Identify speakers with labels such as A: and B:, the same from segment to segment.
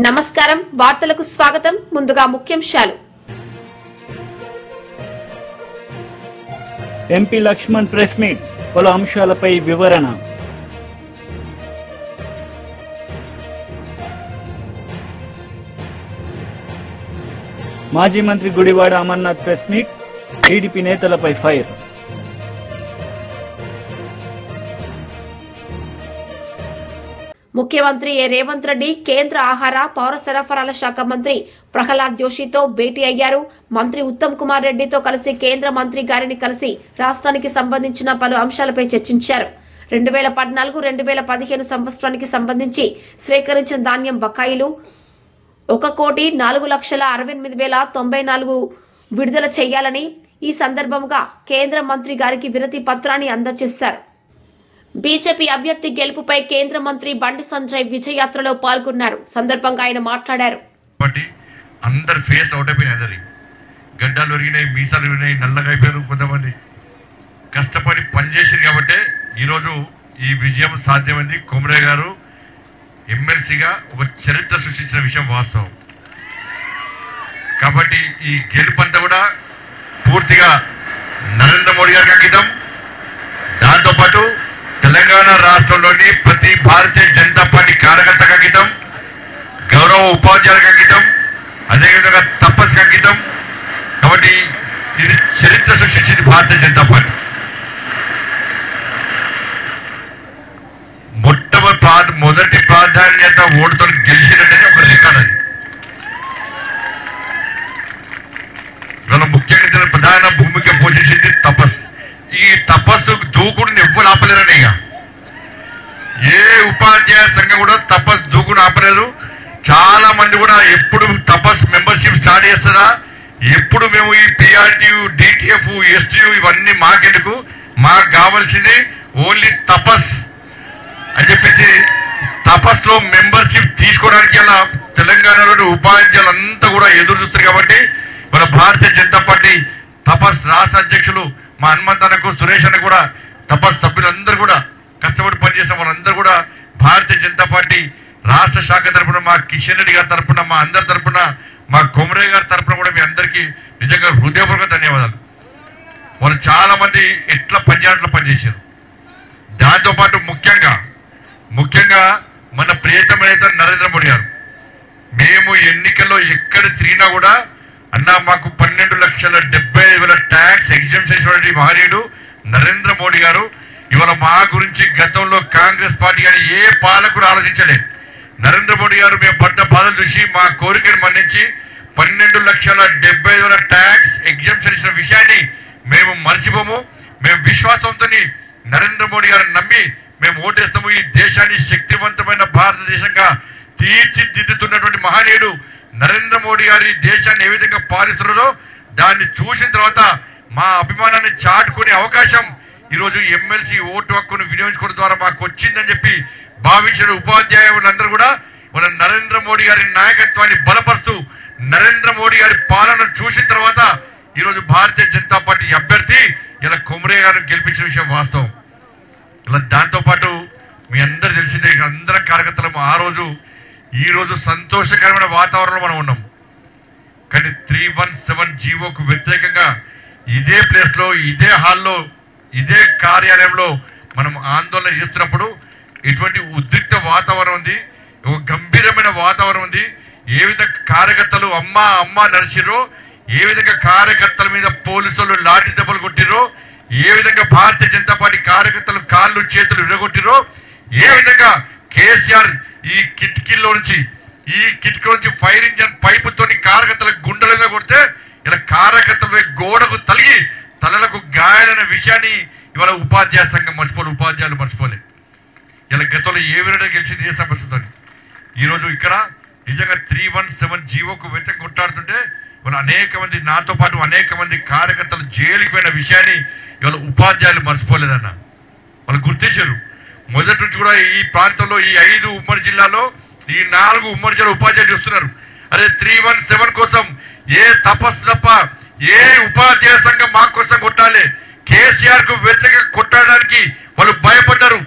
A: నమస్కారం వార్తలకు స్వాగతం ముందుగా ముఖ్యాంశాలు
B: ఎంపీ లక్ష్మణ్ ప్రెస్ మీట్ పలు అంశాలపై వివరణ మాజీ మంత్రి Gudivada Amarnath press meet TDP నేతలపై ఫైర్
A: ముఖ్యమంత్రి రేవంత్ రెడ్డి కేంద్ర ఆహార పౌర సరఫరాల శాఖ మంత్రి ప్రహ్లాద్ జోషితో భేటీ అయ్యారు. మంత్రి ఉత్తమ్ కుమార్ రెడ్డితో కలిసి కేంద్ర మంత్రి గారిని కలిసి రాష్ట్రానికి సంబంధించిన పలు అంశాలపై చర్చించారు. 2014-2015 సంవత్సరానికి సంబంధించి స్వీకరించిన ధాన్యం బకాయిలు 1,04,68,094 విడుదల చేయాలని ఈ సందర్భంగా కేంద్ర మంత్రి గారికి వినతి పత్రాన్ని అందజేశారు. బీజేపీ అభ్యర్థి గెలుపుపై కేంద్ర మంత్రి బండి సంజయ్ విజయయాత్రలో పాల్గొన్నారు. సందర్భంగా ఆయన మాట్లాడారు.
C: అందరు ఫేస్ అవుట్ అయిపోయినాయి, గడ్డలు ఒరిగినాయి, మీసాలు ఒరిగినాయి, నల్లగా అయిపోయారు. కొంతమంది కష్టపడి పనిచేసారు కాబట్టి ఈరోజు ఈ విజయం సాధ్యమైంది. కొమరే గారు ఎమ్మెల్సీగా ఒక చరిత్ర సృష్టించిన విషయం వాస్తవం. కాబట్టి ఈ గెలుపంతా కూడా పూర్తిగా నరేంద్ర మోడీ గారికి అంకితం. దాంతోపాటు తెలంగాణ రాష్ట్రంలోని ప్రతి భారతీయ జనతా పార్టీ కార్యకర్తకు అంకితం, గౌరవ ఉపాధ్యాయులకు అంకితం, అదేవిధంగా తపస్సుకు అంకితం. కాబట్టి ఇది చరిత్ర సృష్టించింది భారతీయ జనతా పార్టీ. మొదటి ప్రాధాన్యత ఓటుతో గెలిచినట్టే ఒక రికార్డ్ అది. ఇవాళ ముఖ్యంగా ప్రధాన భూమిక పోషించింది తపస్సు. ఈ తపస్సు దూకుడుని ఎవ్వరు ఆపలేరని ఇక ఏ ఉపాధ్యాయ సంఘం కూడా తపస్సు దూకుడు ఆపలేదు. చాలా మంది కూడా ఎప్పుడు తపస్సు మెంబర్షిప్ స్టార్ట్ చేస్తారా, ఎప్పుడు మేము ఈ పిఆర్టీయు, డిటిఎఫ్, ఎస్టీయు ఇవన్నీ మాకెందుకు, మాకు కావాల్సింది ఓన్లీ తపస్ అని చెప్పేసి తపస్సులో మెంబర్షిప్ తీసుకోవడానికి అలా తెలంగాణలోని ఉపాధ్యాయులంతా కూడా ఎదురు చూస్తారు. కాబట్టి మన భారతీయ జనతా పార్టీ తపస్ రాష్ట్ర అధ్యక్షులు మా హనుమంతన్నకు, సురేష్ అన్న కూడా, తపస్ సభ్యులందరూ కూడా కష్టపడి పనిచేసిన వాళ్ళందరూ కూడా భారతీయ జనతా పార్టీ రాష్ట్ర శాఖ తరఫున, మా కిషన్ రెడ్డి గారి తరఫున, మా అందరి తరఫున, మా కొమరే గారి తరఫున కూడా మీ అందరికీ నిజంగా హృదయపూర్వక ధన్యవాదాలు. వాళ్ళు చాలా మంది ఎట్లా పనిచేయాలో పనిచేశారు. దాంతోపాటు ముఖ్యంగా మన ప్రియతమ నేత నరేంద్ర మోడీ గారు, మేము ఎన్నికల్లో ఎక్కడ తిరిగినా కూడా అన్నా మాకు 12,70,000 ట్యాక్స్ ఎగ్జామ్షన్ మహనీయుడు నరేంద్ర మోడీ గారు. ఇవాళ మా గురించి గతంలో కాంగ్రెస్ పార్టీ కానీ ఏ పాలకుడు ఆలోచించలేదు. నరేంద్ర మోడీ గారు మేము పడ్డ బాధలు చూసి మా కోరికను మన్నించి 12,70,000 ట్యాక్స్ ఎగ్జామ్షన్ ఇచ్చిన విషయాన్ని మేము మర్చిపోము. మేము విశ్వాసంతో నరేంద్ర మోడీ గారిని నమ్మి మేము ఓటేస్తాము. ఈ దేశాన్ని శక్తివంతమైన భారతదేశంగా తీర్చిదిద్దుతున్నటువంటి మహనీయుడు నరేంద్ర మోడీ గారి దేశాన్ని ఏ విధంగా పాలిస్తున్నారో దాన్ని చూసిన తర్వాత మా అభిమానాన్ని చాటుకునే అవకాశం ఈరోజు ఎమ్మెల్సీ ఓటు హక్కును వినియోగించుకోవడం ద్వారా మాకు వచ్చిందని చెప్పి భావించిన ఉపాధ్యాయులందరూ కూడా మన నరేంద్ర మోడీ గారి నాయకత్వాన్ని బలపరుస్తూ నరేంద్ర మోడీ గారి పాలన చూసిన తర్వాత ఈరోజు భారతీయ జనతా పార్టీ అభ్యర్థి ఇలా కొమరే గారిని గెలిపించిన విషయం వాస్తవం. ఇలా దాంతోపాటు మీ అందరు తెలిసిందే, అందరం కార్యకర్తలము ఈ రోజు సంతోషకరమైన వాతావరణంలో మనం ఉన్నాం. కానీ 317 జీవోకు వ్యతిరేకంగా ఇదే ప్లేస్ లో, ఇదే హాల్లో, ఇదే కార్యాలయంలో మనం ఆందోళన చేస్తున్నప్పుడు ఇటువంటి ఉద్రిక్త వాతావరణం ఉంది, ఒక గంభీరమైన వాతావరణం ఉంది. ఏ విధంగా కార్యకర్తలు అమ్మా నడిచిరో, ఏ విధంగా కార్యకర్తల మీద పోలీసులు లాఠీ దెబ్బలు కొట్టిరో, ఏ విధంగా భారతీయ జనతా పార్టీ కార్యకర్తలు కాళ్ళు చేతులు విరగొట్టిరో, ఏ విధంగా కేసీఆర్ ఈ కిటికీలో నుంచి ఫైర్ ఇంజన్ పైపుతో కార్యకర్తల గుండెలుగా కొడితే ఇలా కార్యకర్తల గోడకు తలిగి తలలకు గాయాలైన విషయాన్ని ఇవాళ ఉపాధ్యాయ సంఘం మర్చిపోలేదు, ఉపాధ్యాయులు మర్చిపోలేదు. ఇలా గతంలో ఏ విధంగా గెలిచింది ఏ సమస్యతో ఈరోజు ఇక్కడ నిజంగా 317 జీవోకు వ్యతిరేకంగా కొట్టాడుతుంటే ఇవాళ అనేక మంది, నాతో పాటు అనేక మంది కార్యకర్తలు జైలుకి పోయిన విషయాన్ని ఇవాళ ఉపాధ్యాయులు మర్చిపోలేదన్న. వాళ్ళు గుర్తించారు. మొదటి నుంచి కూడా ఈ ప్రాంతంలో ఈ 5 ఉమ్మడి జిల్లాలో, ఈ 4 ఉమ్మడి జిల్లా ఉపాధ్యాయులు చూస్తున్నారు. అరే 317 కోసం ఏ తపస్సు తప్ప ఏ ఉపాధ్యాయ సంఘం మా కోసం కొట్టాలి, కేసీఆర్ కు వ్యతిరేకంగా కొట్టడానికి వాళ్ళు భయపడ్డారు.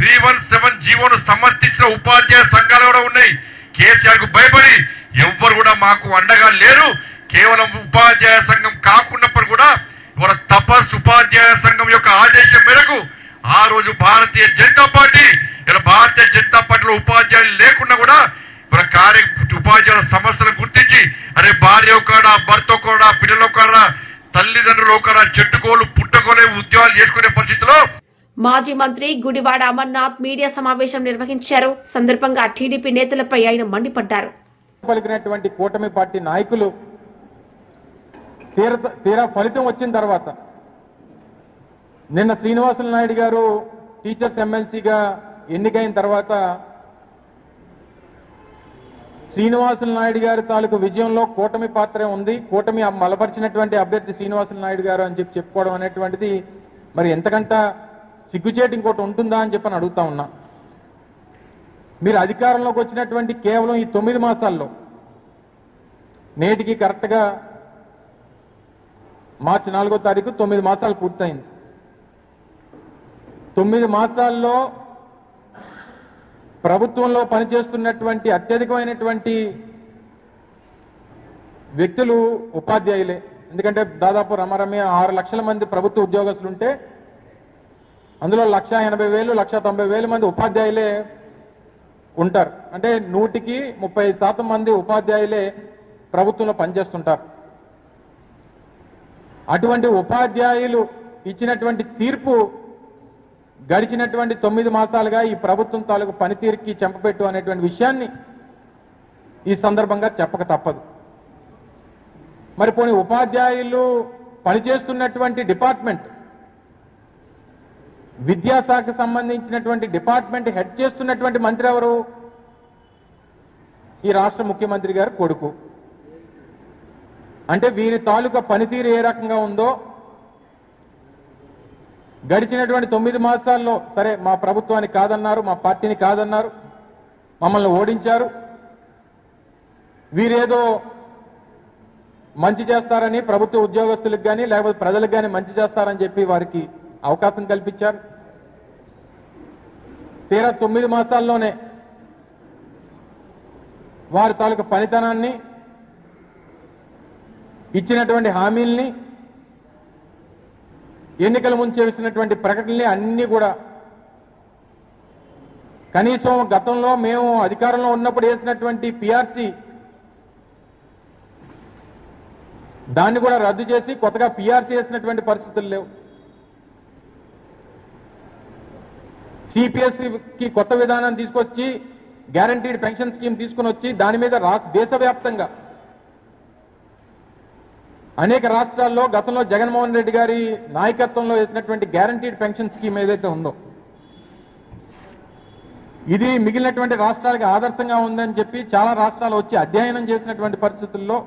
C: 317 జీవోను సమర్థించిన ఉపాధ్యాయ సంఘాలు కూడా ఉన్నాయి. కేసీఆర్ కు భయపడి ఎవ్వరు కూడా మాకు అండగా లేరు. కేవలం ఉపాధ్యాయ సంఘం కాకున్నప్పుడు కూడా ఇవాళ తపస్ ఉపాధ్యాయ సంఘం యొక్క ఆదేశం మేరకు ఆ రోజు భారతీయ జనతా పార్టీ భారతీయ జనతా పార్టీలో ఉపాధ్యాయులు లేకుండా కూడా ఉపాధ్యాయుల సమస్యలు గుర్తించి అరే భార్య కాడ భర్త కాడ పిల్లల కాడ తల్లిదండ్రులు కాడ చెట్టుకోలు పుట్టకోలే ఉద్యోగాలు చేసుకునే పరిస్థితిలో
A: మాజీ మంత్రి గుడివాడ అమర్నాథ్ మీడియా సమావేశం నిర్వహించారు. సందర్భంగా టీడీపీ నేతలపై ఆయన మండిపడ్డారు.
D: పలికినటువంటి కూటమి పార్టీ నాయకులు తీరా ఫలితం వచ్చిన తర్వాత నిన్న శ్రీనివాసులు నాయుడు గారు టీచర్స్ ఎమ్మెల్సీగా ఎన్నికైన తర్వాత శ్రీనివాసులు నాయుడు గారి తాలూకు విజయంలో కూటమి పాత్ర ఉంది, కూటమి మలపరిచినటువంటి అభ్యర్థి శ్రీనివాసులు నాయుడు గారు అని చెప్పి చెప్పుకోవడం అనేటువంటిది మరి ఎంతకంట సిగ్గుచేటు ఇంకోటి ఉంటుందా అని చెప్పని అడుగుతా ఉన్నా. మీరు అధికారంలోకి వచ్చినటువంటి కేవలం ఈ 9 మాసాల్లో నేటికి కరెక్ట్గా మార్చి 4వ తారీఖు 9 మాసాలు పూర్తయింది. 9 మాసాల్లో ప్రభుత్వంలో పనిచేస్తున్నటువంటి అత్యధికమైనటువంటి వ్యక్తులు ఉపాధ్యాయులే. ఎందుకంటే దాదాపు రమరమ్య 6 లక్షల మంది ప్రభుత్వ ఉద్యోగస్తులుంటే అందులో 1,80,000 1,90,000 మంది ఉపాధ్యాయులే ఉంటారు. అంటే 100కి 35% మంది ఉపాధ్యాయులే ప్రభుత్వంలో పనిచేస్తుంటారు. అటువంటి ఉపాధ్యాయులు ఇచ్చినటువంటి తీర్పు గడిచినటువంటి 9 మాసాలుగా ఈ ప్రభుత్వం తాలూకు పనితీరుకి చెంపపెట్టు అనేటువంటి విషయాన్ని ఈ సందర్భంగా చెప్పక తప్పదు. మరి పోనీ ఉపాధ్యాయులు పనిచేస్తున్నటువంటి డిపార్ట్మెంట్, విద్యాశాఖకు సంబంధించినటువంటి డిపార్ట్మెంట్ హెడ్ చేస్తున్నటువంటి మంత్రి ఎవరు? ఈ రాష్ట్ర ముఖ్యమంత్రి గారి కొడుకు. అంటే వీరి తాలూకా పనితీరు ఏ రకంగా ఉందో గడిచినటువంటి 9 మాసాల్లో సరే మా ప్రభుత్వాన్ని కాదన్నారు, మా పార్టీని కాదన్నారు, మమ్మల్ని ఓడించారు, వీరేదో మంచి చేస్తారని ప్రభుత్వ ఉద్యోగస్తులకు కానీ లేకపోతే ప్రజలకు కానీ మంచి చేస్తారని చెప్పి వారికి అవకాశం కల్పించారు. తీరా 9 మాసాల్లోనే వారి తాలూకు పనితనాన్ని, ఇచ్చినటువంటి హామీల్ని, ఎన్నికల ముందు చేసినటువంటి ప్రకటనల్ని అన్ని కూడా కనీసం గతంలో మేము అధికారంలో ఉన్నప్పుడు వేసినటువంటి పిఆర్సీ దాన్ని కూడా రద్దు చేసి కొత్తగా పిఆర్సీ వేసినటువంటి పరిస్థితులు లేవు. సిపిఎస్కి కొత్త విధానం తీసుకొచ్చి గ్యారంటీడ్ పెన్షన్ స్కీమ్ తీసుకుని వచ్చి దాని మీద దేశవ్యాప్తంగా అనేక రాష్ట్రాల్లో గతంలో జగన్మోహన్ రెడ్డి గారి నాయకత్వంలో వేసినటువంటి గ్యారంటీడ్ పెన్షన్ స్కీమ్ ఏదైతే ఉందో ఇది మిగిలినటువంటి రాష్ట్రాలకు ఆదర్శంగా ఉందని చెప్పి చాలా రాష్ట్రాలు వచ్చి అధ్యయనం చేసినటువంటి పరిస్థితుల్లో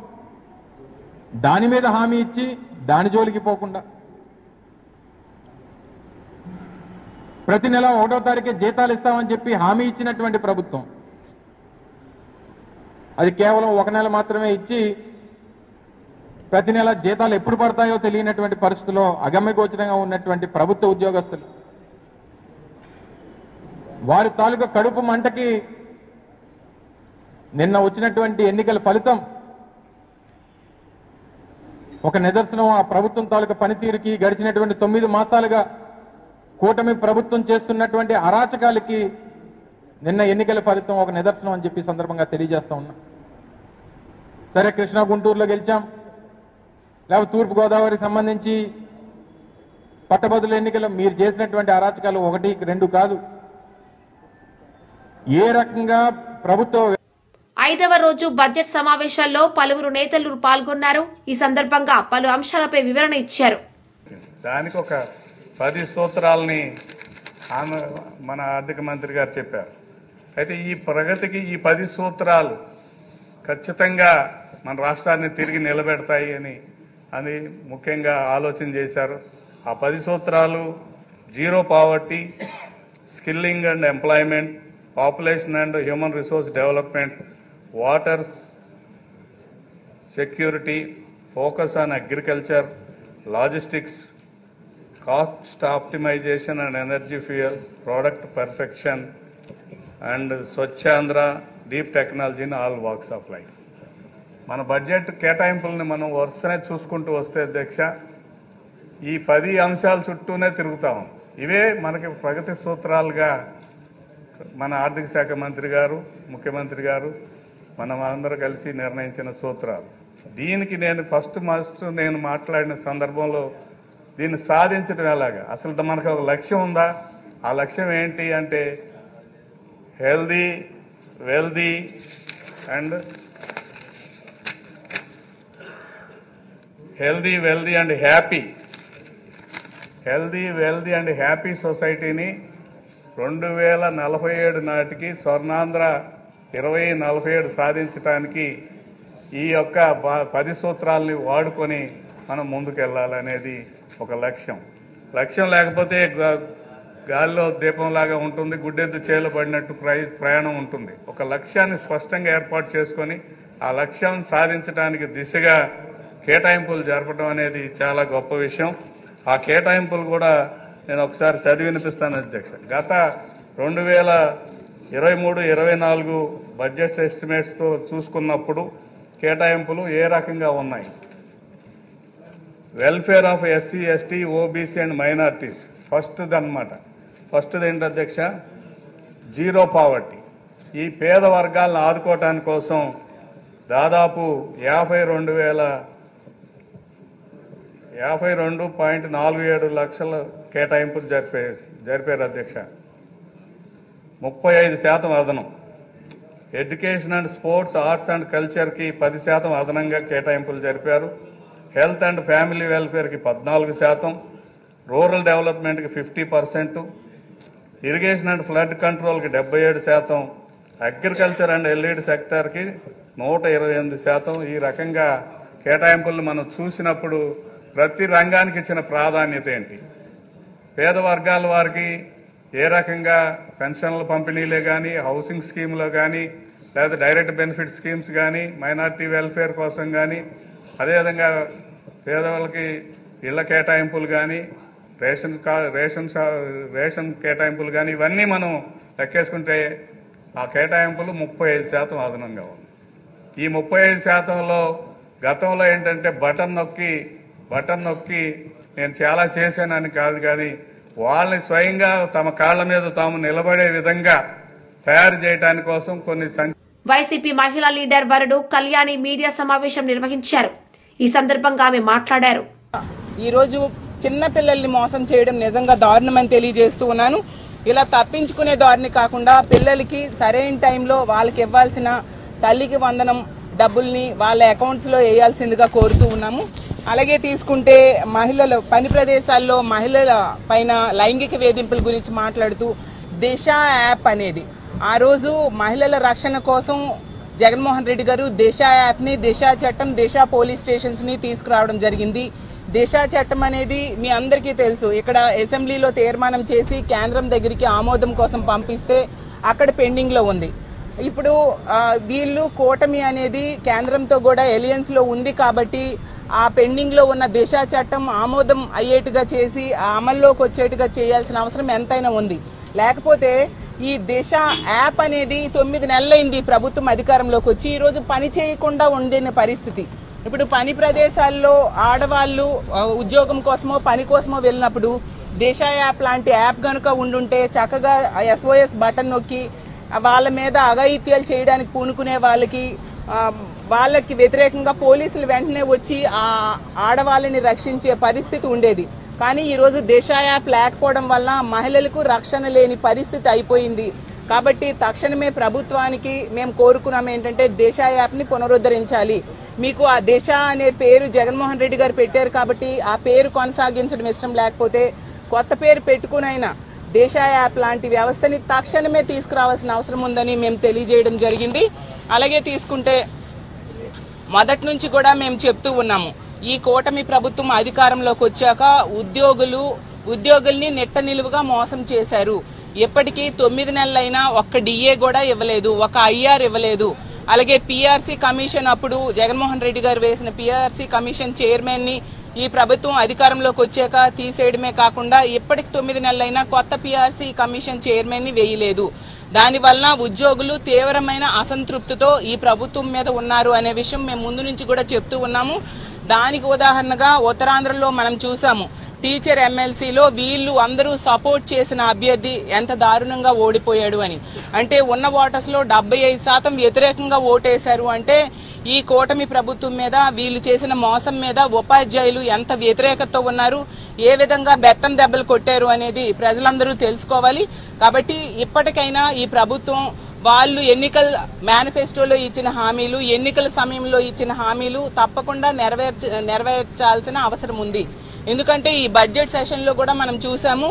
D: దాని మీద హామీ ఇచ్చి దాని జోలికి పోకుండా ప్రతి నెల 1వ తారీఖే జీతాలు ఇస్తామని చెప్పి హామీ ఇచ్చినటువంటి ప్రభుత్వం అది కేవలం 1 నెల మాత్రమే ఇచ్చి ప్రతి నెల జీతాలు ఎప్పుడు పడతాయో తెలియనటువంటి పరిస్థితుల్లో అగమ్యగోచరంగా ఉన్నటువంటి ప్రభుత్వ ఉద్యోగస్తులు వారి తాలూకా కడుపు మంటకి నిన్న వచ్చినటువంటి ఎన్నికల ఫలితం ఒక నిదర్శనం. ఆ ప్రభుత్వం తాలూకా పనితీరుకి గడిచినటువంటి 9 మాసాలుగా కూటమి ప్రభుత్వం చేస్తున్నటువంటి అరాచకాలకి నిన్న ఎన్నికల ఫలితం ఒక నిదర్శనం అని చెప్పి సందర్భంగా తెలియజేస్తా ఉన్నా. సరే కృష్ణా గుంటూరులో గెలిచాం, లేకపోతే తూర్పుగోదావరికి సంబంధించి పట్టభద్రుల ఎన్నికలు మీరు చేసినటువంటి అరాచకాలు 1, 2 కాదు. ఏ రకంగా ప్రభుత్వ
A: 5వ రోజు బడ్జెట్ సమావేశాల్లో పలువురు నేతలు పాల్గొన్నారు. ఈ సందర్భంగా పలు అంశాలపై వివరణ ఇచ్చారు.
E: దానికి ఒక 10 సూత్రాలని మన ఆర్థిక మంత్రి గారు చెప్పారు. అయితే ఈ ప్రగతికి ఈ 10 సూత్రాలు ఖచ్చితంగా మన రాష్ట్రాన్ని తిరిగి నిలబెడతాయి అని ముఖ్యంగా ఆలోచన చేశారు. ఆ 10 సూత్రాలు zero poverty, skilling and employment, population and human resource development, water security, focus on agriculture, logistics, cost optimization and energy fuel, product perfection, and Swachhandra deep technology in all walks of life. మన budget కేటాయింపులను మనం వరుసనే చూసుకుంటూ వస్తే అధ్యక్ష, ఈ 10 అంశాల చుట్టూనే తిరుగుతాం. ఇవే మనకి ప్రగతి సూత్రాలుగా మన ఆర్థిక శాఖ మంత్రి గారు, ముఖ్యమంత్రి గారు, మనం అందరూ కలిసి నిర్ణయించిన సూత్రాలు. దీనికి నేను ఫస్ట్ నేను మాట్లాడిన సందర్భంలో దీన్ని సాధించడం ఎలాగా, అసలు మనకు ఒక లక్ష్యం ఉందా? ఆ లక్ష్యం ఏంటి అంటే హెల్దీ, వెల్దీ అండ్ హ్యాపీ సొసైటీని 2047 నాటికి స్వర్ణాంధ్ర 2047 సాధించడానికి ఈ యొక్క 10 సూత్రాలని వాడుకొని మనం ముందుకెళ్ళాలనేది ఒక లక్ష్యం. లక్ష్యం లేకపోతే గాలిలో దీపంలాగా ఉంటుంది, గుడ్డెద్దు చేలు పడినట్టు ప్రయాణం ఉంటుంది. ఒక లక్ష్యాన్ని స్పష్టంగా ఏర్పాటు చేసుకొని ఆ లక్ష్యాన్ని సాధించడానికి దిశగా కేటాయింపులు జరపడం అనేది చాలా గొప్ప విషయం. ఆ కేటాయింపులు కూడా నేను ఒకసారి చదివి వినిపిస్తాను అధ్యక్ష. గత 2023-24 బడ్జెట్ ఎస్టిమేట్స్తో చూసుకున్నప్పుడు కేటాయింపులు ఏ రకంగా ఉన్నాయి? Welfare of SC, ST, OBC and minorities ఫస్ట్ది అనమాట. ఫస్ట్ది ఏంటి అధ్యక్ష? Zero poverty. ఈ పేద వర్గాలను ఆదుకోవటానికి కోసం దాదాపు 52.47 లక్షల కేటాయింపులు జరిపారు అధ్యక్ష. 35% అదనం. Education and sports, arts and కల్చర్కి 10% అదనంగా కేటాయింపులు జరిపారు. హెల్త్ అండ్ ఫ్యామిలీ వెల్ఫేర్కి 14%, రూరల్ డెవలప్మెంట్కి 50%, ఇరిగేషన్ అండ్ ఫ్లడ్ కంట్రోల్కి 77%, అగ్రికల్చర్ అండ్ ఎల్ఈడి సెక్టార్కి 128%. ఈ రకంగా కేటాయింపులను మనం చూసినప్పుడు ప్రతి రంగానికి ఇచ్చిన ప్రాధాన్యత ఏంటి, పేద వర్గాల వారికి ఏ రకంగా పెన్షన్ల పంపిణీలే కానీ, హౌసింగ్ స్కీమ్లో కానీ, లేదా డైరెక్ట్ బెనిఫిట్ స్కీమ్స్ కానీ, మైనారిటీ వెల్ఫేర్ కోసం కానీ, అదేవిధంగా పేదవాళ్ళకి ఇళ్ల కేటాయింపులు కానీ, రేషన్ కేటాయింపులు కానీ, ఇవన్నీ మనం లెక్కేసుకుంటే ఆ కేటాయింపులు 35% అదనంగా ఉంది. ఈ 35%లో గతంలో ఏంటంటే బటన్ నొక్కి నేను చాలా చేశానని కాదు, కానీ వాళ్ళని స్వయంగా తమ కాళ్ల మీద తాము నిలబడే విధంగా తయారు చేయడానికి కోసం కొన్ని
A: వైసీపీ మహిళా లీడర్ వరుడు కళ్యాణి మీడియా సమావేశం నిర్వహించారు. ఈ సందర్భంగా ఆమె మాట్లాడారు.
F: ఈరోజు చిన్న పిల్లల్ని మోసం చేయడం నిజంగా దారుణమని తెలియజేస్తూ ఉన్నాను. ఇలా తప్పించుకునే దారిని కాకుండా పిల్లలకి సరైన టైంలో వాళ్ళకి ఇవ్వాల్సిన తల్లికి వందనం డబ్బుల్ని వాళ్ళ అకౌంట్స్ లో వేయాల్సిందిగా కోరుతూ ఉన్నాము. అలాగే తీసుకుంటే మహిళల పని ప్రదేశాల్లో మహిళల పైన లైంగిక వేధింపుల గురించి మాట్లాడుతూ దిశ యాప్ అనేది ఆ రోజు మహిళల రక్షణ కోసం జగన్మోహన్ రెడ్డి గారు దిశ యాప్ ని, దిశ చట్టం, దిశ పోలీస్ స్టేషన్స్ ని తీసుకురావడం జరిగింది. దిశ చట్టం అనేది మీ అందరికీ తెలుసు, ఇక్కడ అసెంబ్లీలో తీర్మానం చేసి కేంద్రం దగ్గరికి ఆమోదం కోసం పంపిస్తే అక్కడ పెండింగ్ లో ఉంది. ఇప్పుడు వీళ్ళు కూటమి అనేది కేంద్రంతో కూడా ఎలియన్స్ లో ఉంది కాబట్టి ఆ పెండింగ్ లో ఉన్న దిశ చట్టం ఆమోదం అయ్యేట్టుగా చేసి ఆ అమల్లోకి వచ్చేట్టుగా చేయాల్సిన అవసరం ఎంతైనా ఉంది. లేకపోతే ఈ దిశ యాప్ అనేది 9 నెలలైంది ప్రభుత్వం అధికారంలోకి వచ్చి, ఈ రోజు పని చేయకుండా ఉండిన పరిస్థితి. ఇప్పుడు పని ప్రదేశాల్లో ఆడవాళ్లు ఉద్యోగం కోసమో పని కోసమో వెళ్ళినప్పుడు దిశ యాప్ లాంటి యాప్ కనుక ఉండుంటే చక్కగా SOS బటన్ నొక్కి వాళ్ళ మీద అఘాయిత్యాలు చేయడానికి పూనుకునే వాళ్ళకి వ్యతిరేకంగా పోలీసులు వెంటనే వచ్చి ఆ ఆడవాళ్ళని రక్షించే పరిస్థితి ఉండేది. కానీ ఈరోజు దిశ యాప్ లేకపోవడం వల్ల మహిళలకు రక్షణ లేని పరిస్థితి అయిపోయింది. కాబట్టి తక్షణమే ప్రభుత్వానికి మేము కోరుకున్నాం ఏంటంటే దిశ యాప్ ని పునరుద్ధరించాలి. మీకు ఆ దిశ అనే పేరు జగన్మోహన్ రెడ్డి గారు పెట్టారు కాబట్టి ఆ పేరు కొనసాగించడం ఇష్టం లేకపోతే కొత్త పేరు పెట్టుకునైనా దిశ యాప్ లాంటి వ్యవస్థని తక్షణమే తీసుకురావాల్సిన అవసరం ఉందని మేము తెలియజేయడం జరిగింది. అలాగే తీసుకుంటే మొదటి నుంచి కూడా మేము చెప్తూ ఉన్నాము, ఈ కూటమి ప్రభుత్వం అధికారంలోకి వచ్చాక ఉద్యోగుల్ని నెట్ట నిలువుగా మోసం చేశారు. ఇప్పటికీ 9 నెలలైనా ఒక్క డిఏ కూడా ఇవ్వలేదు, ఒక IR ఇవ్వలేదు. అలాగే PRC కమిషన్ అప్పుడు జగన్మోహన్ రెడ్డి గారు వేసిన PRC కమిషన్ చైర్మన్ ని ఈ ప్రభుత్వం అధికారంలోకి వచ్చాక తీసేయడమే కాకుండా ఇప్పటికి 9 నెలలైనా కొత్త PRC కమిషన్ చైర్మన్ ని వేయలేదు. దానివల్ల ఉద్యోగులు తీవ్రమైన అసంతృప్తితో ఈ ప్రభుత్వం మీద ఉన్నారు అనే విషయం మేము ముందు నుంచి కూడా చెప్తూ ఉన్నాము. దానికి ఉదాహరణగా ఉత్తరాంధ్రలో మనం చూసాము. టీచర్ ఎమ్మెల్సీలో వీళ్ళు అందరూ సపోర్ట్ చేసిన అభ్యర్థి ఎంత దారుణంగా ఓడిపోయాడు అని. అంటే ఉన్న ఓటర్స్ లో 75% వ్యతిరేకంగా ఓటేశారు. అంటే ఈ కూటమి ప్రభుత్వం మీద వీళ్ళు చేసిన మోసం మీద ఉపాధ్యాయులు ఎంత వ్యతిరేకతతో ఉన్నారు, ఏ విధంగా బెత్తం దెబ్బలు కొట్టారు అనేది ప్రజలందరూ తెలుసుకోవాలి. కాబట్టి ఇప్పటికైనా ఈ ప్రభుత్వం వాళ్ళు ఎన్నికల మేనిఫెస్టోలో ఇచ్చిన హామీలు, ఎన్నికల సమయంలో ఇచ్చిన హామీలు తప్పకుండా నెరవేర్చాల్సిన అవసరం ఉంది. ఎందుకంటే ఈ బడ్జెట్ సెషన్ లో కూడా మనం చూసాము,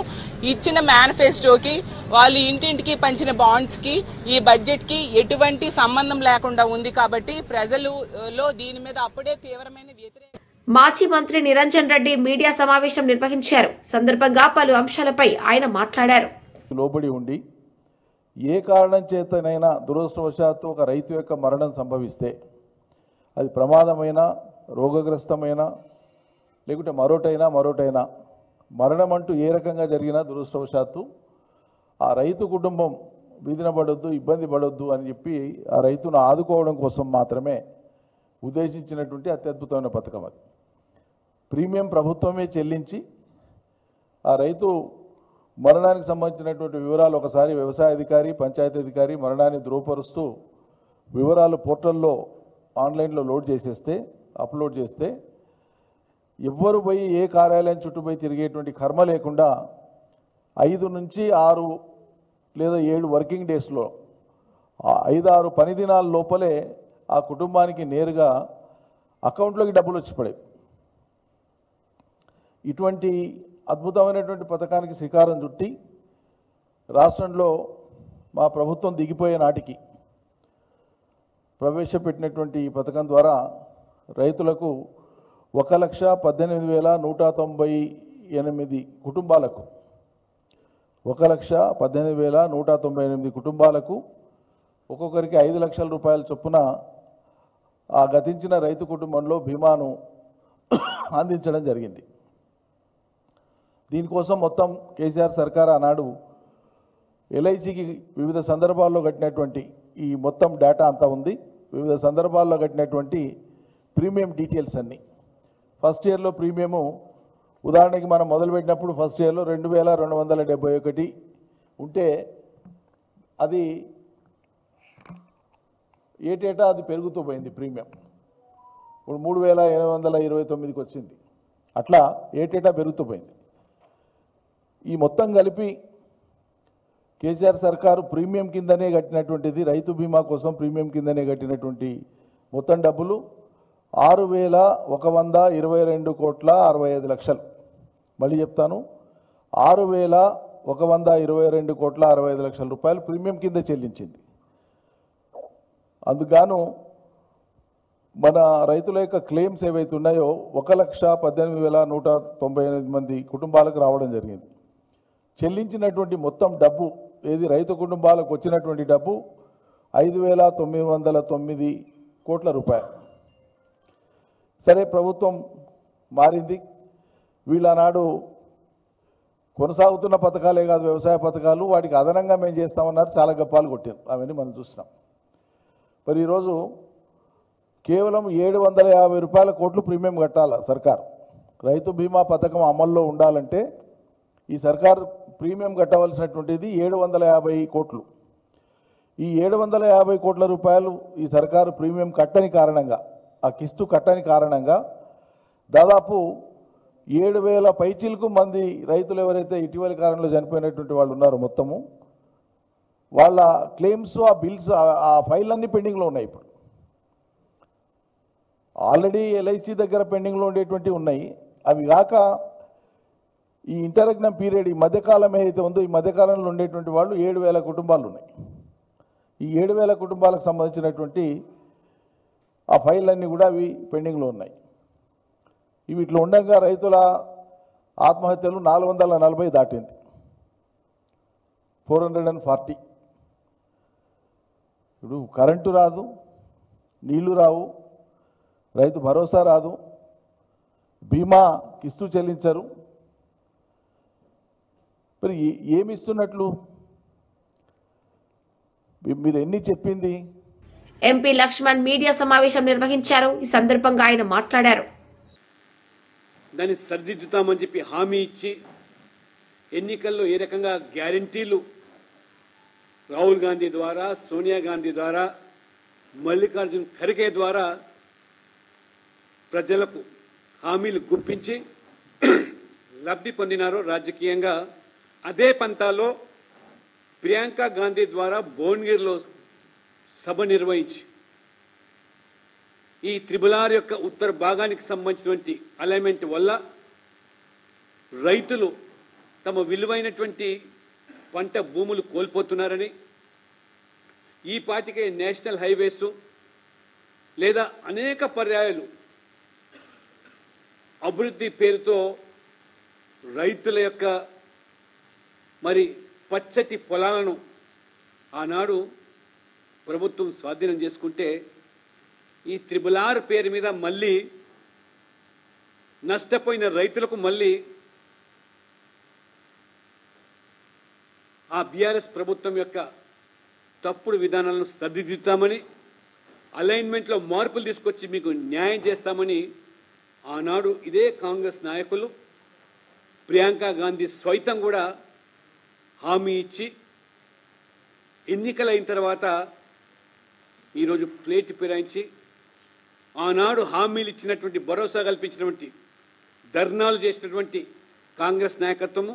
F: ఇచ్చిన మేనిఫెస్టోకి వాళ్ళు ఇంటింటికి పంచిన బాండ్స్ కి ఈ బడ్జెట్ కి ఎటువంటి సంబంధం లేకుండా ఉంది. కాబట్టి ప్రజలలో దీని మీద అప్పుడే తీవ్రమైన వ్యతిరేకత.
A: మాజీ మంత్రి నిరంజన్ రెడ్డి మీడియా సమావేశం నిర్వహించారు. సందర్భంగా పలు అంశాలపై ఆయన మాట్లాడారు.
G: లోబడి ఉండి ఏ కారణం చేతనైనా దురదృష్టవశాత్తు ఒక రైతు యొక్క మరణం సంభవిస్తే, అది ప్రమాదమైన, రోగగ్రస్తమైన, లేకుంటే మరోటైనా మరణం అంటూ ఏ రకంగా జరిగినా దురదృష్టవశాత్తు ఆ రైతు కుటుంబం వీధిన పడొద్దు, ఇబ్బంది పడొద్దు అని చెప్పి ఆ రైతును ఆదుకోవడం కోసం మాత్రమే ఉద్దేశించినటువంటి అత్యద్భుతమైన పథకం అది. ప్రీమియం ప్రభుత్వమే చెల్లించి ఆ రైతు మరణానికి సంబంధించినటువంటి వివరాలు ఒకసారి వ్యవసాయ అధికారి, పంచాయతీ అధికారి మరణాన్ని ధృవపరుస్తూ వివరాలు పోర్టల్లో ఆన్లైన్లో అప్లోడ్ చేస్తే ఎవ్వరు పోయి ఏ కార్యాలయం చుట్టూ పోయి తిరిగేటువంటి కర్మ లేకుండా 5 నుంచి 6 లేదా 7 వర్కింగ్ డేస్లో 5-6 పని దినాల లోపలే ఆ కుటుంబానికి నేరుగా అకౌంట్లోకి డబ్బులు వచ్చి పడేవి. ఇటువంటి అద్భుతమైనటువంటి పథకానికి శ్రీకారం చుట్టి రాష్ట్రంలో మా ప్రభుత్వం దిగిపోయే నాటికి ప్రవేశపెట్టినటువంటి ఈ పథకం ద్వారా రైతులకు 1,18,198 కుటుంబాలకు 1,18,198 కుటుంబాలకు ఒక్కొక్కరికి 5 లక్షల రూపాయల చొప్పున ఆ గతించిన రైతు కుటుంబంలో బీమాను అందించడం జరిగింది. దీనికోసం మొత్తం కేసీఆర్ సర్కార్ ఆనాడు ఎల్ఐసికి వివిధ సందర్భాల్లో కట్టినటువంటి ఈ మొత్తం డేటా అంతా ఉంది. వివిధ సందర్భాల్లో కట్టినటువంటి ప్రీమియం డీటెయిల్స్ అన్నీ. ఫస్ట్ ఇయర్లో ప్రీమియము ఉదాహరణకి మనం మొదలుపెట్టినప్పుడు ఫస్ట్ ఇయర్లో 2,271 ఉంటే అది ఏటేటా అది పెరుగుతూ పోయింది. ప్రీమియం ఇప్పుడు 3,829కి వచ్చింది. అట్లా ఏటేటా పెరుగుతూ పోయింది. ఈ మొత్తం కలిపి కేసీఆర్ సర్కారు ప్రీమియం కిందనే కట్టినటువంటిది, రైతు బీమా కోసం ప్రీమియం కిందనే కట్టినటువంటి మొత్తం డబ్బులు 6,122,65,00,000. మళ్ళీ చెప్తాను, 6,122,65,00,000 రూపాయలు ప్రీమియం కింద చెల్లించింది. అందుకు మన రైతుల యొక్క క్లెయిమ్స్ ఏవైతే ఉన్నాయో 1,18,198 కుటుంబాలకు రావడం జరిగింది. చెల్లించినటువంటి మొత్తం డబ్బు ఏది రైతు కుటుంబాలకు వచ్చినటువంటి డబ్బు 5,909 కోట్ల రూపాయలు. సరే, ప్రభుత్వం మారింది. వీళ్ళనాడు కొనసాగుతున్న పథకాలే కాదు, వ్యవసాయ పథకాలు వాటికి అదనంగా మేము చేస్తామన్నారు. చాలా గప్పాలు కొట్టారు, అవన్నీ మనం చూసినాం. మరి ఈరోజు కేవలం 750 కోట్లు ప్రీమియం కట్టాలి సర్కార్. రైతు బీమా పథకం అమల్లో ఉండాలంటే ఈ సర్కార్ ప్రీమియం కట్టవలసినటువంటిది 750 కోట్లు. ఈ 750 కోట్ల రూపాయలు ఈ సర్కారు ప్రీమియం కట్టని కారణంగా, ఆ కిస్తు కట్టని కారణంగా దాదాపు 7,000 పైచిలకు మంది రైతులు ఎవరైతే ఇటీవలి కాలంలో చనిపోయినటువంటి వాళ్ళు ఉన్నారో మొత్తము వాళ్ళ క్లెయిమ్స్, ఆ బిల్స్, ఆ ఫైల్ అన్నీ పెండింగ్లో ఉన్నాయి. ఇప్పుడు ఆల్రెడీ ఎల్ఐసి దగ్గర పెండింగ్లో ఉండేటువంటివి ఉన్నాయి. అవి కాక ఈ ఇంటర్రెగ్నం పీరియడ్, ఈ మధ్యకాలం ఏదైతే ఉందో ఈ మధ్యకాలంలో ఉండేటువంటి వాళ్ళు 7,000 కుటుంబాలు ఉన్నాయి. ఈ 7,000 కుటుంబాలకు సంబంధించినటువంటి ఆ ఫైళ్ళన్నీ కూడా అవి పెండింగ్లో ఉన్నాయి. ఇవి ఇట్లా ఉండగా రైతుల ఆత్మహత్యలు 440 దాటింది, 440. ఇప్పుడు కరెంటు రాదు, నీళ్లు రావు, రైతు భరోసా రాదు, బీమా కిస్తు చెల్లించరు. మరి ఏమి ఇస్తున్నట్లు? మీరు ఎన్ని చెప్పింది?
A: ఎంపీ లక్ష్మణ్ మీడియా సమావేశం నిర్వహించారు. ఈ సందర్భంగా ఆయన మాట్లాడారు.
H: దాన్ని సరిదిద్దుతామని చెప్పి హామీ ఇచ్చి ఎన్నికల్లో ఏ రకంగా గ్యారంటీలు రాహుల్ గాంధీ ద్వారా, సోనియా గాంధీ ద్వారా, మల్లికార్జున్ ఖర్గే ద్వారా ప్రజలకు హామీలు గుప్పించి లబ్ధి పొందినారో రాజకీయంగా, అదే పంతాలో ప్రియాంక గాంధీ ద్వారా భువనగిరిలో సభ నిర్వహించి ఈ త్రిబులార్ యొక్క ఉత్తర భాగానికి సంబంధించినటువంటి అలైన్మెంట్ వల్ల రైతులు తమ విలువైనటువంటి పంట భూములు కోల్పోతున్నారని, ఈ పాటికే నేషనల్ హైవేస్ లేదా అనేక పర్యాయాలు అభివృద్ధి పేరుతో రైతుల యొక్క మరి పచ్చటి పొలాలను ఆనాడు ప్రభుత్వం స్వాధీనం చేసుకుంటే ఈ త్రిబులార్ పేరు మీద మళ్ళీ నష్టపోయిన రైతులకు మళ్ళీ ఆ బీఆర్ఎస్ ప్రభుత్వం యొక్క తప్పుడు విధానాలను సరిదిద్దుతామని, అలైన్మెంట్లో మార్పులు తీసుకొచ్చి మీకు న్యాయం చేస్తామని ఆనాడు ఇదే కాంగ్రెస్ నాయకులు ప్రియాంక గాంధీ స్వైతం కూడా హామీ ఇచ్చి ఎన్నికలైన తర్వాత ఈరోజు ప్లేట్ ఫిరాయించి ఆనాడు హామీలు ఇచ్చినటువంటి, భరోసా కల్పించినటువంటి, ధర్నాలు చేసినటువంటి కాంగ్రెస్ నాయకత్వము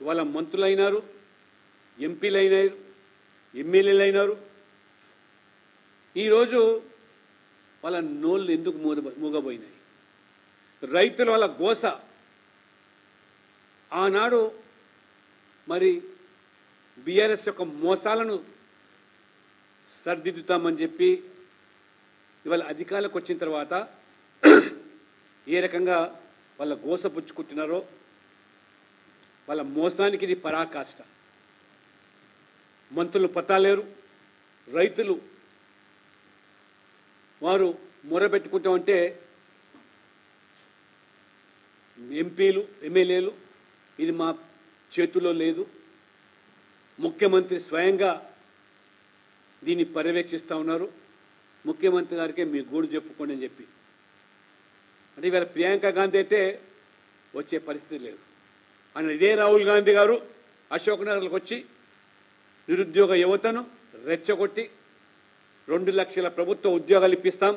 H: ఇవాళ మంత్రులైనారు, ఎంపీలైనారు, ఎమ్మెల్యేలైనారు. ఈరోజు వాళ్ళ నోళ్ళు ఎందుకు మూగబోయినాయి? రైతుల వాళ్ళ గోస ఆనాడు మరి బీఆర్ఎస్ యొక్క మోసాలను సరిదిద్దుతామని చెప్పి ఇవాళ అధికారులకు వచ్చిన తర్వాత ఏ రకంగా వాళ్ళ గోస పుచ్చుకుంటున్నారో, వాళ్ళ మోసానికి ఇది పరాకాష్ట. మంత్రులు పతాలేరు, రైతులు వారు మొరబెట్టుకుంటామంటే ఎంపీలు, ఎమ్మెల్యేలు ఇది మా చేతుల్లో లేదు, ముఖ్యమంత్రి స్వయంగా దీన్ని పర్యవేక్షిస్తూ ఉన్నారు, ముఖ్యమంత్రి గారికే మీ గోడు చెప్పుకోండి అని చెప్పి. అంటే ఇవాళ ప్రియాంక గాంధీ అయితే వచ్చే పరిస్థితి లేదు. ఆయన ఇదే రాహుల్ గాంధీ గారు అశోక్ నగర్లకు వచ్చి నిరుద్యోగ యువతను రెచ్చగొట్టి 2 లక్షల ప్రభుత్వ ఉద్యోగాలు ఇప్పిస్తాం,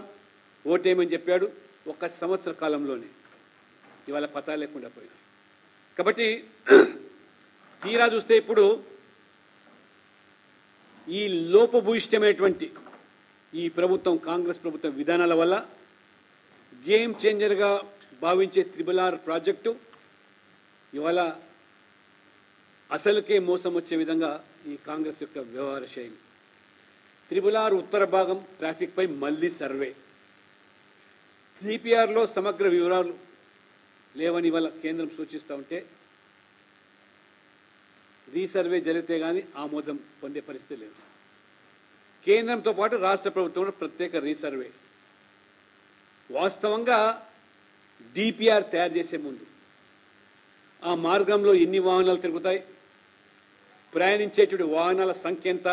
H: ఓటేమని చెప్పాడు. 1 సంవత్సర కాలంలోనే ఇవాళ పతా లేకుండా పోయినా. కాబట్టి తీరా చూస్తే ఇప్పుడు ఈ లోపభూయిష్టమైనటువంటి ఈ ప్రభుత్వం, కాంగ్రెస్ ప్రభుత్వం విధానాల వల్ల గేమ్ చేంజర్గా భావించే త్రిబులార్ ప్రాజెక్టు ఇవాళ అసలుకే మోసం వచ్చే విధంగా ఈ కాంగ్రెస్ యొక్క వ్యవహార శైలి. త్రిబులార్ ఉత్తర భాగం ట్రాఫిక్పై మళ్లీ సర్వే, సిపిఆర్లో సమగ్ర వివరాలు లేవని ఇవాళ కేంద్రం సూచిస్తూ ఉంటే రీసర్వే జరిగితే కానీ ఆమోదం పొందే పరిస్థితి లేదు. కేంద్రంతో పాటు రాష్ట్ర ప్రభుత్వం ప్రత్యేక రీసర్వే. వాస్తవంగా డిపిఆర్ తయారు చేసే ముందు ఆ మార్గంలో ఎన్ని వాహనాలు తిరుగుతాయి, ప్రయాణించేటువంటి వాహనాల సంఖ్య ఎంత,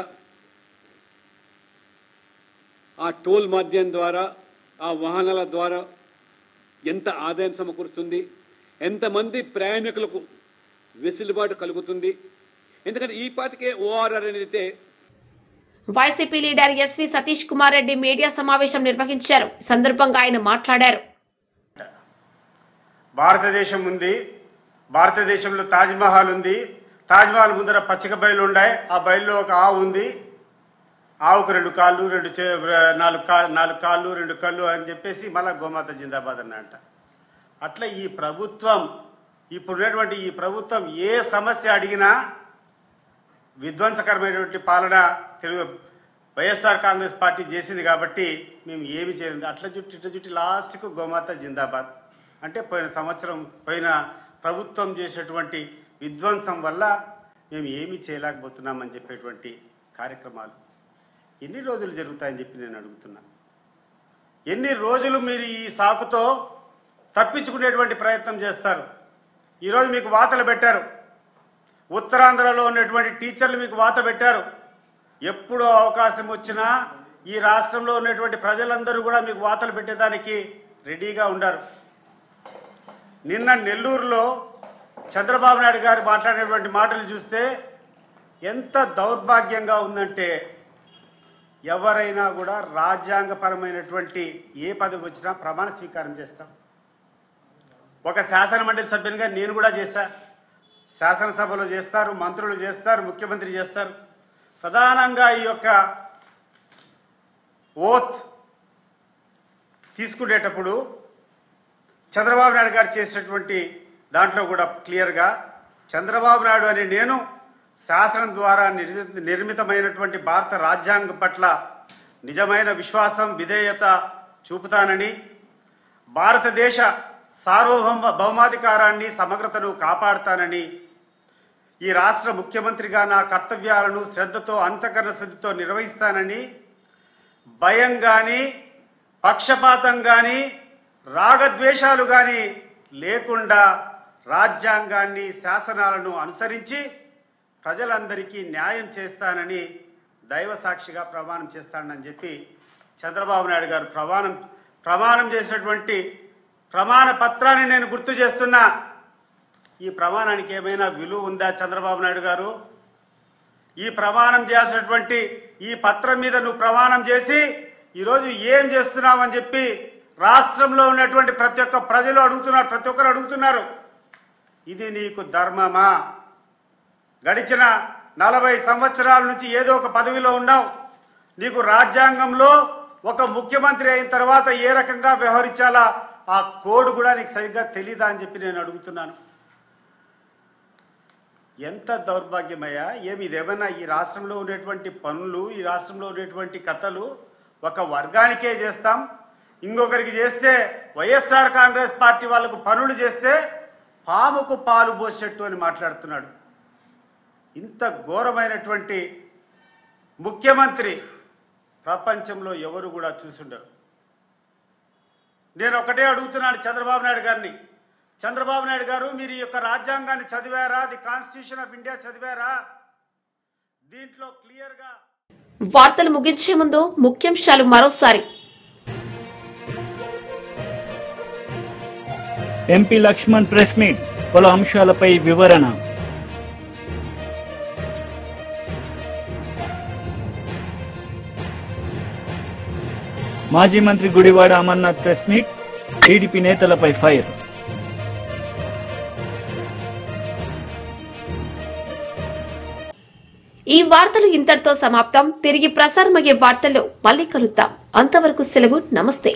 H: ఆ టోల్ మాధ్యం ద్వారా, ఆ వాహనాల ద్వారా ఎంత ఆదాయం సమకూరుతుంది, ఎంతమంది ప్రయాణికులకు వెసులుబాటు కలుగుతుంది. ఎందుకంటే ఈ పాటికే ఓఆర్ఆర్ అనేది.
A: YCP leader S V Satish Kumar Reddy media సమావేశం నిర్వహించారు. ఈ సందర్భంగా ఆయన మాట్లాడారు.
I: భారతదేశం ఉంది, భారతదేశంలో తాజ్మహల్ ఉంది, తాజ్మహల్ ముందర పచ్చిక బయలు ఉన్నాయి, ఆ బయలులో ఒక ఆవు ఉంది, ఆవుకు 2 కాళ్ళు 4 కాళ్ళు 2 కళ్ళు అని చెప్పేసి మళ్ళా గోమాత జిందాబాద్ అన్నంట. అట్లా ఈ ప్రభుత్వం, ఇప్పుడున్నటువంటి ఈ ప్రభుత్వం ఏ సమస్య అడిగినా విధ్వంసకరమైనటువంటి పాలన తెలుగు వైఎస్ఆర్ కాంగ్రెస్ పార్టీ చేసింది కాబట్టి మేము ఏమి చేయలేదు. అట్లా చుట్టి లాస్ట్కు గోమాత జిందాబాద్ అంటే పోయిన ప్రభుత్వం చేసేటువంటి విధ్వంసం వల్ల మేము ఏమీ చేయలేకపోతున్నామని చెప్పేటువంటి కార్యక్రమాలు ఎన్ని రోజులు జరుగుతాయని చెప్పి నేను అడుగుతున్నా. ఎన్ని రోజులు మీరు ఈ సాకుతో తప్పించుకునేటువంటి ప్రయత్నం చేస్తారు? ఈరోజు మీకు వాతలు పెట్టారు, ఉత్తరాంధ్రలో ఉన్నటువంటి టీచర్లు మీకు వాత పెట్టారు. ఎప్పుడు అవకాశం వచ్చినా ఈ రాష్ట్రంలో ఉన్నటువంటి ప్రజలందరూ కూడా మీకు వాతలు పెట్టేదానికి రెడీగా ఉండరు. నిన్న నెల్లూరులో చంద్రబాబు నాయుడు గారు మాట్లాడినటువంటి మాటలు చూస్తే ఎంత దౌర్భాగ్యంగా ఉందంటే, ఎవరైనా కూడా రాజ్యాంగపరమైనటువంటి ఏ పదవి వచ్చినా ప్రమాణ స్వీకారం చేస్తాం. ఒక శాసనమండలి సభ్యునిగా నేను కూడా చేశా. శాసనసభలో చేస్తారు, మంత్రులు చేస్తారు, ముఖ్యమంత్రి చేస్తారు. ప్రధానంగా ఈ యొక్క ఓత్ తీసుకునేటప్పుడు చంద్రబాబు నాయుడు గారు చేసినటువంటి దాంట్లో కూడా క్లియర్గా చంద్రబాబు నాయుడు అని నేను శాసనం ద్వారా నిర్మితమైనటువంటి భారత రాజ్యాంగం పట్ల నిజమైన విశ్వాసం, విధేయత చూపుతానని, భారతదేశ సార్వభౌమాధికారాన్ని, సమగ్రతను కాపాడుతానని, ఈ రాష్ట్ర ముఖ్యమంత్రిగా నా కర్తవ్యాలను శ్రద్ధతో, అంతఃకరణ శుద్ధితో నిర్వహిస్తానని, భయం కానీ, పక్షపాతం కానీ, రాగద్వేషాలు కానీ లేకుండా రాజ్యాంగాన్ని, శాసనాలను అనుసరించి ప్రజలందరికీ న్యాయం చేస్తానని దైవ సాక్షిగా ప్రమాణం చేస్తానని చెప్పి చంద్రబాబు నాయుడు గారు ప్రమాణం చేసినటువంటి ప్రమాణ పత్రాన్ని నేను గుర్తు చేస్తున్నా. ఈ ప్రమాణానికి ఏమైనా విలువ ఉందా చంద్రబాబు నాయుడు గారు? ఈ ప్రమాణం చేసినటువంటి ఈ పత్రం మీద నువ్వు ప్రమాణం చేసి ఈరోజు ఏం చేస్తున్నావని చెప్పి రాష్ట్రంలో ఉన్నటువంటి ప్రతి ఒక్క ప్రజలు అడుగుతున్నారు, ప్రతి ఒక్కరు అడుగుతున్నారు. ఇది నీకు ధర్మమా? గడిచిన 40 సంవత్సరాల నుంచి ఏదో ఒక పదవిలో ఉన్నావు. నీకు రాజ్యాంగంలో ఒక ముఖ్యమంత్రి అయిన తర్వాత ఏ రకంగా వ్యవహరించాలా ఆ కోడ్ కూడా నీకు సరిగ్గా తెలీదా అని చెప్పి నేను అడుగుతున్నాను. ఎంత దౌర్భాగ్యమయ్యా! ఇదేమన్నా ఈ రాష్ట్రంలో ఉండేటువంటి పనులు, ఈ రాష్ట్రంలో ఉండేటువంటి కథలు ఒక వర్గానికే చేస్తాం, ఇంకొకరికి చేస్తే వైఎస్ఆర్ కాంగ్రెస్ పార్టీ వాళ్ళకు పనులు చేస్తే పాముకు పాలు పోసేట్టు అని మాట్లాడుతున్నాడు. ఇంత ఘోరమైనటువంటి ముఖ్యమంత్రి ప్రపంచంలో ఎవరు కూడా చూసుండరు. నేను ఒకటే అడుగుతున్నాను చంద్రబాబు నాయుడు గారిని. చంద్రబాబు నాయుడు గారు, మీరు ఈ యొక్క రాజ్యాంగాన్ని చదివారా? ది కాన్స్టిట్యూషన్ ఆఫ్ ఇండియా చదివారా? దీంట్లో క్లియర్గా
A: వార్తలు ముగించే ముందు ముఖ్యాంశాలు మరోసారి.
B: ఎంపీ లక్ష్మణ్ ప్రెస్ మీట్, పలు అంశాలపై వివరణ. మాజీ మంత్రి Gudivada Amarnath press meet, TDP నేతలపై ఫైర్.
A: ఈ వార్తలు ఇంతటితో సమాప్తం. తిరిగి ప్రసారమయ్యే వార్తల్లో మళ్ళీ కలుద్దాం. అంతవరకు సెలవు. నమస్తే.